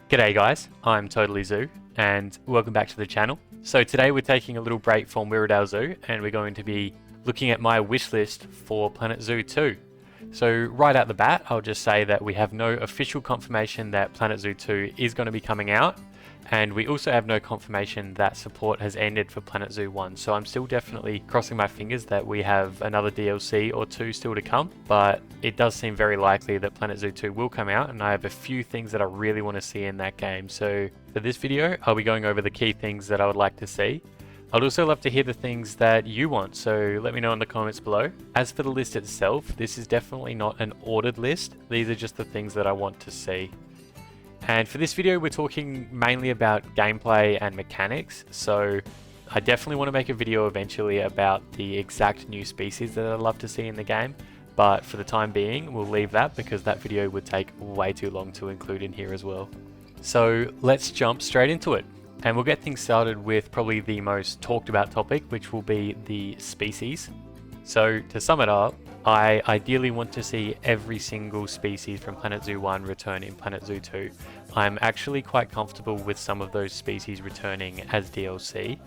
G'day guys, I'm Totally Zoo and welcome back to the channel. So today we're taking a little break from Wirradale Zoo and we're going to be looking at my wish list for Planet Zoo 2. So right out the bat, I'll just say that we have no official confirmation that Planet Zoo 2 is going to be coming out, and we also have no confirmation that support has ended for Planet Zoo 1. So I'm still definitely crossing my fingers that we have another DLC or two still to come, but it does seem very likely that Planet Zoo 2 will come out, and I have a few things that I really want to see in that game. So for this video, I'll be going over the key things that I would like to see. I'd also love to hear the things that you want, so let me know in the comments below. As for the list itself, this is definitely not an ordered list. These are just the things that I want to see. And for this video, we're talking mainly about gameplay and mechanics, so I definitely want to make a video eventually about the exact new species that I'd love to see in the game, but for the time being, we'll leave that because that video would take way too long to include in here as well. So let's jump straight into it. And we'll get things started with probably the most talked about topic, which will be the species. So to sum it up, I ideally want to see every single species from Planet Zoo 1 return in Planet Zoo 2. I'm actually quite comfortable with some of those species returning as DLC.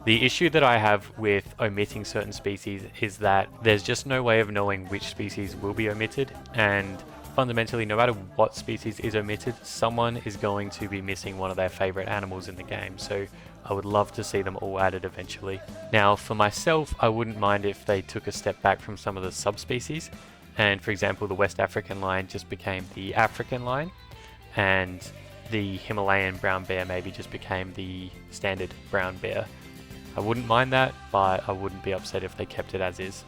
The issue that I have with omitting certain species is that there's just no way of knowing which species will be omitted, and fundamentally, no matter what species is omitted, someone is going to be missing one of their favorite animals in the game, so I would love to see them all added eventually. Now, for myself, I wouldn't mind if they took a step back from some of the subspecies, and for example, the West African lion just became the African lion, and the Himalayan brown bear maybe just became the standard brown bear. I wouldn't mind that, but I wouldn't be upset if they kept it as is.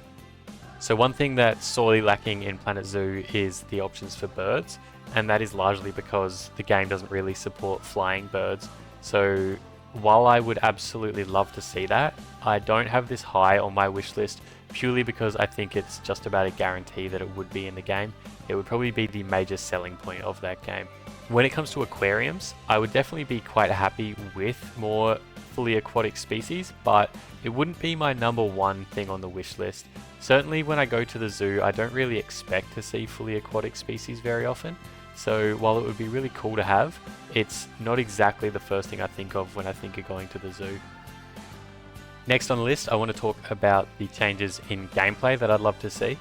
So one thing that's sorely lacking in Planet Zoo is the options for birds, and that is largely because the game doesn't really support flying birds. So while I would absolutely love to see that, I don't have this high on my wish list purely because I think it's just about a guarantee that it would be in the game. It would probably be the major selling point of that game. When it comes to aquariums, I would definitely be quite happy with more fully aquatic species, but it wouldn't be my number one thing on the wish list. Certainly when I go to the zoo, I don't really expect to see fully aquatic species very often, so while it would be really cool to have, it's not exactly the first thing I think of when I think of going to the zoo. Next on the list, I want to talk about the changes in gameplay that I'd love to see.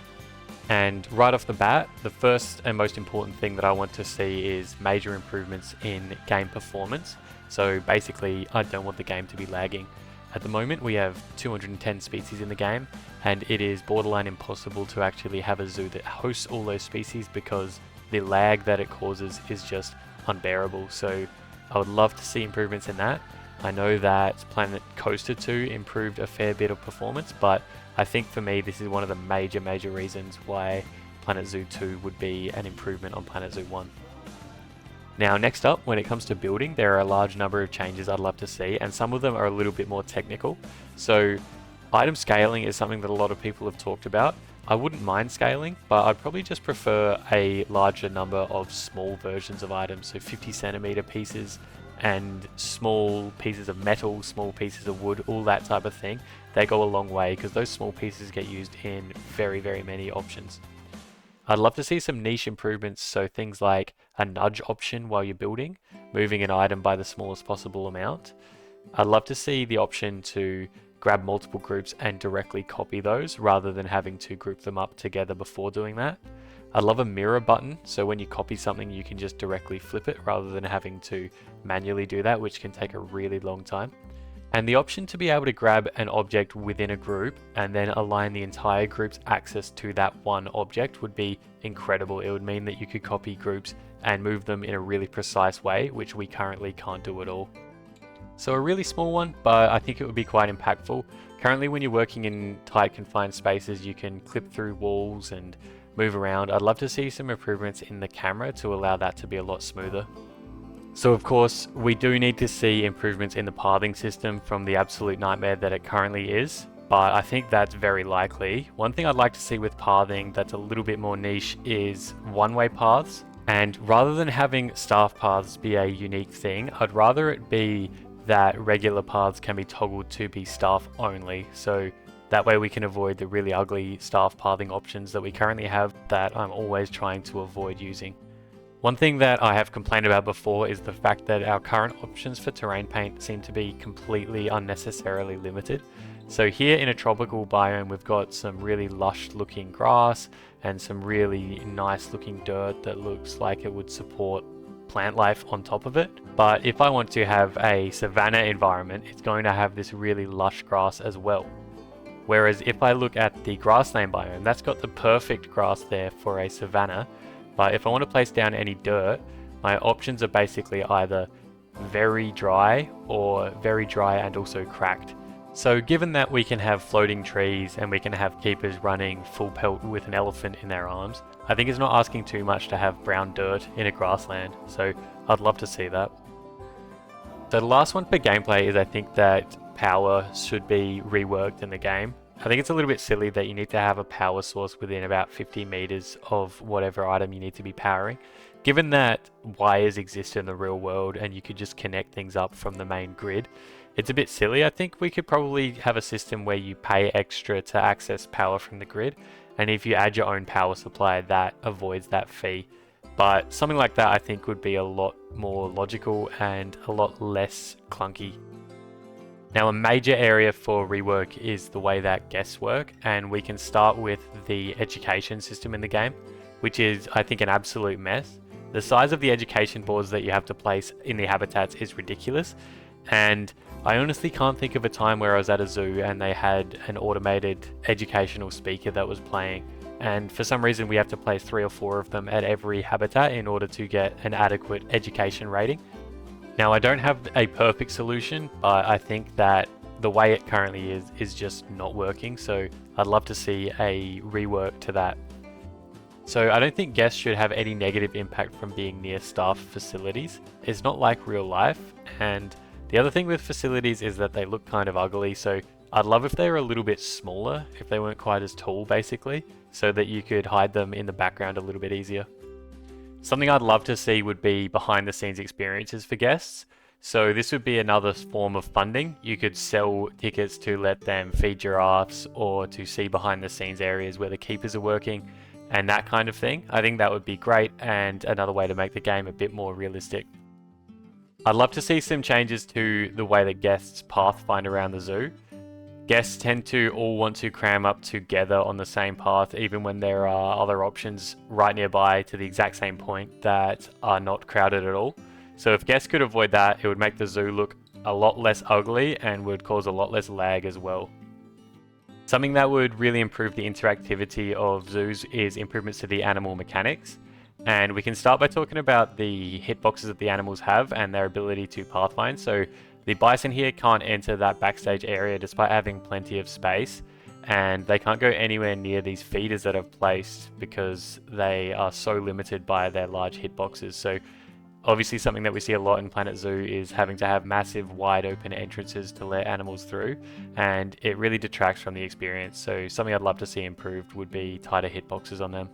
And right off the bat, the first and most important thing that I want to see is major improvements in game performance. So basically, I don't want the game to be lagging. At the moment, we have 210 species in the game, and it is borderline impossible to actually have a zoo that hosts all those species because the lag that it causes is just unbearable. So I would love to see improvements in that. I know that Planet Coaster 2 improved a fair bit of performance, but I think for me this is one of the major reasons why Planet Zoo 2 would be an improvement on Planet Zoo 1. Now next up, when it comes to building, there are a large number of changes I'd love to see, and some of them are a little bit more technical. So item scaling is something that a lot of people have talked about. I wouldn't mind scaling, but I'd probably just prefer a larger number of small versions of items, so 50 centimeter pieces and small pieces of metal, small pieces of wood, all that type of thing. They go a long way because those small pieces get used in very many options. I'd love to see some niche improvements, so things like a nudge option while you're building, moving an item by the smallest possible amount. I'd love to see the option to grab multiple groups and directly copy those rather than having to group them up together before doing that. I love a mirror button, so when you copy something you can just directly flip it rather than having to manually do that, which can take a really long time. And the option to be able to grab an object within a group and then align the entire group's access to that one object would be incredible. It would mean that you could copy groups and move them in a really precise way, which we currently can't do at all. So a really small one, but I think it would be quite impactful. Currently when you're working in tight confined spaces, you can clip through walls and move around. I'd love to see some improvements in the camera to allow that to be a lot smoother. So of course, we do need to see improvements in the pathing system from the absolute nightmare that it currently is, but I think that's very likely. One thing I'd like to see with pathing that's a little bit more niche is one-way paths, and rather than having staff paths be a unique thing, I'd rather it be that regular paths can be toggled to be staff only, so that way we can avoid the really ugly staff pathing options that we currently have that I'm always trying to avoid using. One thing that I have complained about before is the fact that our current options for terrain paint seem to be completely unnecessarily limited. So here in a tropical biome, we've got some really lush looking grass and some really nice looking dirt that looks like it would support plant life on top of it. But if I want to have a savanna environment, it's going to have this really lush grass as well. Whereas if I look at the grassland biome, that's got the perfect grass there for a savanna. But if I want to place down any dirt, my options are basically either very dry or very dry and also cracked. So given that we can have floating trees and we can have keepers running full pelt with an elephant in their arms, I think it's not asking too much to have brown dirt in a grassland. So I'd love to see that. So the last one for gameplay is I think that power should be reworked in the game. I think it's a little bit silly that you need to have a power source within about 50 meters of whatever item you need to be powering. Given that wires exist in the real world and you could just connect things up from the main grid, it's a bit silly. I think we could probably have a system where you pay extra to access power from the grid, and if you add your own power supply, that avoids that fee. But something like that I think would be a lot more logical and a lot less clunky. Now, a major area for rework is the way that guests work, and we can start with the education system in the game, which is, I think, an absolute mess. The size of the education boards that you have to place in the habitats is ridiculous, and I honestly can't think of a time where I was at a zoo and they had an automated educational speaker that was playing, and for some reason we have to place 3 or 4 of them at every habitat in order to get an adequate education rating. Now, I don't have a perfect solution, but I think that the way it currently is just not working, so I'd love to see a rework to that. So I don't think guests should have any negative impact from being near staffed facilities. It's not like real life, and the other thing with facilities is that they look kind of ugly, so I'd love if they were a little bit smaller, if they weren't quite as tall basically, so that you could hide them in the background a little bit easier. Something I'd love to see would be behind the scenes experiences for guests. So this would be another form of funding. You could sell tickets to let them feed giraffes or to see behind the scenes areas where the keepers are working and that kind of thing. I think that would be great and another way to make the game a bit more realistic. I'd love to see some changes to the way that guests pathfind around the zoo. Guests tend to all want to cram up together on the same path, even when there are other options right nearby to the exact same point that are not crowded at all. So if guests could avoid that, it would make the zoo look a lot less ugly and would cause a lot less lag as well. Something that would really improve the interactivity of zoos is improvements to the animal mechanics. And we can start by talking about the hitboxes that the animals have and their ability to pathfind. So the bison here can't enter that backstage area despite having plenty of space, and they can't go anywhere near these feeders that I've placed because they are so limited by their large hitboxes. So obviously something that we see a lot in Planet Zoo is having to have massive wide open entrances to let animals through, and it really detracts from the experience. So something I'd love to see improved would be tighter hitboxes on them.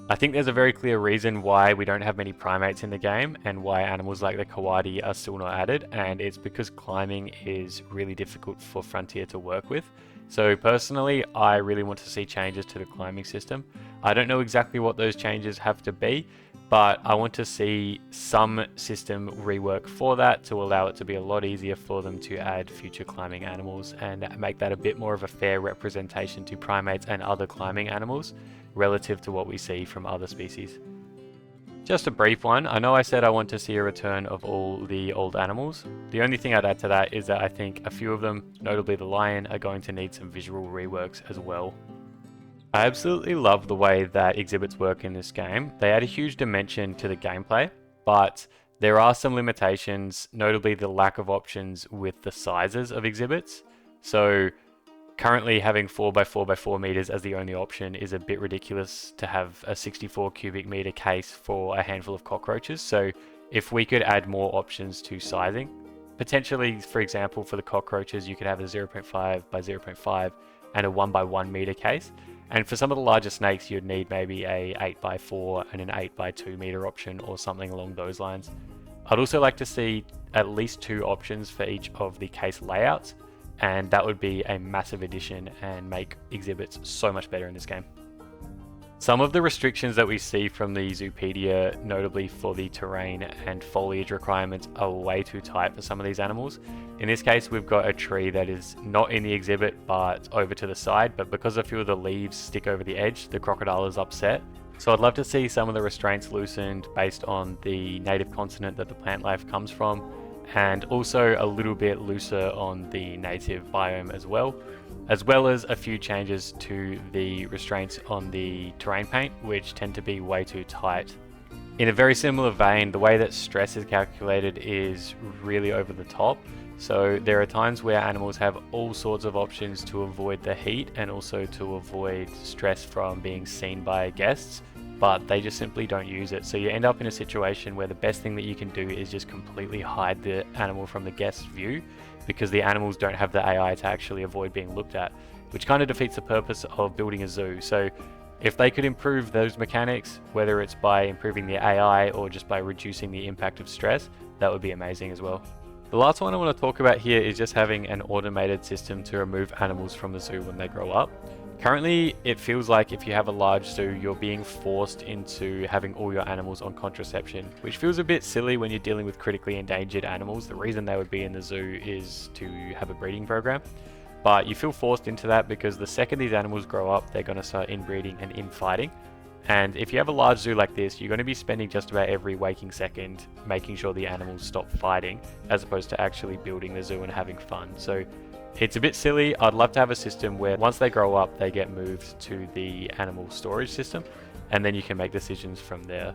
I think there's a very clear reason why we don't have many primates in the game and why animals like the coati are still not added, and it's because climbing is really difficult for Frontier to work with. So personally, I really want to see changes to the climbing system. I don't know exactly what those changes have to be, but I want to see some system rework for that to allow it to be a lot easier for them to add future climbing animals and make that a bit more of a fair representation to primates and other climbing animals relative to what we see from other species. Just a brief one. I know I said I want to see a return of all the old animals. The only thing I'd add to that is that I think a few of them, notably the lion, are going to need some visual reworks as well. I absolutely love the way that exhibits work in this game. They add a huge dimension to the gameplay, but there are some limitations, notably the lack of options with the sizes of exhibits. So currently having 4x4x4 meters as the only option is a bit ridiculous to have a 64 cubic meter case for a handful of cockroaches. So if we could add more options to sizing, potentially, for example, for the cockroaches, you could have a 0.5 by 0.5 and a 1x1 meter case. And for some of the larger snakes, you'd need maybe a 8x4 and an 8x2 meter option or something along those lines. I'd also like to see at least 2 options for each of the case layouts, and that would be a massive addition and make exhibits so much better in this game. Some of the restrictions that we see from the Zoopedia, notably for the terrain and foliage requirements, are way too tight for some of these animals. In this case, we've got a tree that is not in the exhibit but over to the side, but because a few of the leaves stick over the edge, the crocodile is upset. So I'd love to see some of the restraints loosened based on the native continent that the plant life comes from, and also a little bit looser on the native biome as well as a few changes to the restraints on the terrain paint, which tend to be way too tight. In a very similar vein, the way that stress is calculated is really over the top. So there are times where animals have all sorts of options to avoid the heat and also to avoid stress from being seen by guests, but they just simply don't use it. So you end up in a situation where the best thing that you can do is just completely hide the animal from the guest's view, because the animals don't have the AI to actually avoid being looked at, which kind of defeats the purpose of building a zoo. So if they could improve those mechanics, whether it's by improving the AI or just by reducing the impact of stress, that would be amazing as well. The last one I want to talk about here is just having an automated system to remove animals from the zoo when they grow up. Currently, it feels like if you have a large zoo, you're being forced into having all your animals on contraception, which feels a bit silly when you're dealing with critically endangered animals. The reason they would be in the zoo is to have a breeding program, but you feel forced into that because the second these animals grow up, they're going to start inbreeding and infighting. And if you have a large zoo like this, you're going to be spending just about every waking second making sure the animals stop fighting, as opposed to actually building the zoo and having fun. So it's a bit silly. I'd love to have a system where once they grow up, they get moved to the animal storage system, and then you can make decisions from there.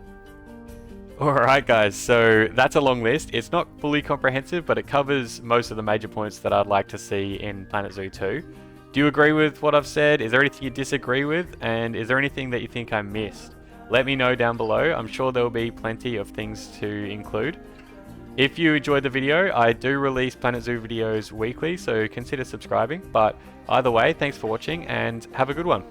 Alright guys, so that's a long list. It's not fully comprehensive, but it covers most of the major points that I'd like to see in Planet Zoo 2. Do you agree with what I've said? Is there anything you disagree with? And is there anything that you think I missed? Let me know down below. I'm sure there will be plenty of things to include. If you enjoyed the video, I do release Planet Zoo videos weekly, so consider subscribing. But either way, thanks for watching and have a good one.